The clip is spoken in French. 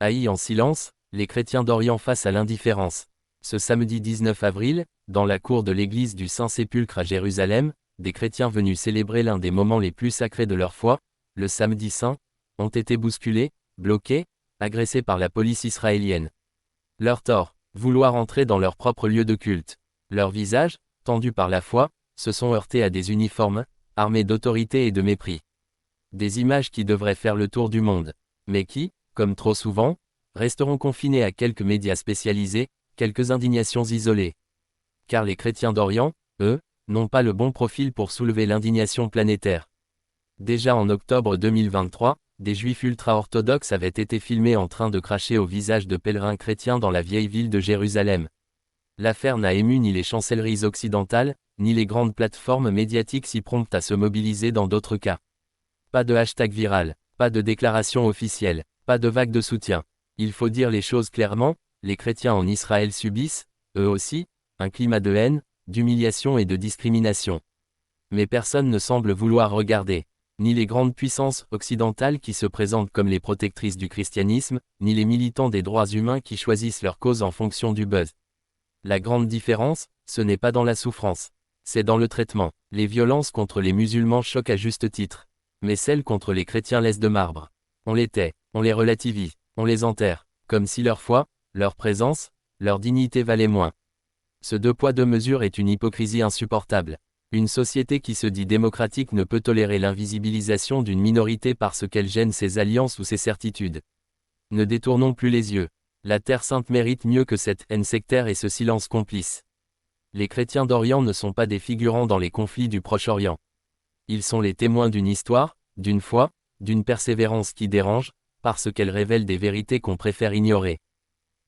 Haïs en silence, les chrétiens d'Orient face à l'indifférence. Ce samedi 19 avril, dans la cour de l'église du Saint-Sépulcre à Jérusalem, des chrétiens venus célébrer l'un des moments les plus sacrés de leur foi, le Samedi Saint, ont été bousculés, bloqués, agressés par la police israélienne. Leur tort, vouloir entrer dans leur propre lieu de culte. Leurs visages, tendus par la foi, se sont heurtés à des uniformes, armés d'autorité et de mépris. Des images qui devraient faire le tour du monde, mais qui, comme trop souvent, resteront confinées à quelques médias spécialisés, quelques indignations isolées. Car les chrétiens d'Orient, eux, n'ont pas le bon profil pour soulever l'indignation planétaire. Déjà en octobre 2023, des juifs ultra-orthodoxes avaient été filmés en train de cracher au visage de pèlerins chrétiens dans la vieille ville de Jérusalem. L'affaire n'a ému ni les chancelleries occidentales, ni les grandes plateformes médiatiques si promptes à se mobiliser dans d'autres cas. Pas de hashtag viral, pas de déclaration officielle, pas de vague de soutien. Il faut dire les choses clairement, les chrétiens en Israël subissent, eux aussi, un climat de haine, d'humiliation et de discrimination. Mais personne ne semble vouloir regarder. Ni les grandes puissances occidentales qui se présentent comme les protectrices du christianisme, ni les militants des droits humains qui choisissent leur cause en fonction du buzz. La grande différence, ce n'est pas dans la souffrance. C'est dans le traitement. Les violences contre les musulmans choquent à juste titre. Mais celles contre les chrétiens laissent de marbre. On les tait, on les relativise, on les enterre, comme si leur foi, leur présence, leur dignité valaient moins. Ce deux poids deux mesures est une hypocrisie insupportable. Une société qui se dit démocratique ne peut tolérer l'invisibilisation d'une minorité parce qu'elle gêne ses alliances ou ses certitudes. Ne détournons plus les yeux. La Terre Sainte mérite mieux que cette haine sectaire et ce silence complice. Les chrétiens d'Orient ne sont pas des figurants dans les conflits du Proche-Orient. Ils sont les témoins d'une histoire, d'une foi, d'une persévérance qui dérange, parce qu'elle révèle des vérités qu'on préfère ignorer.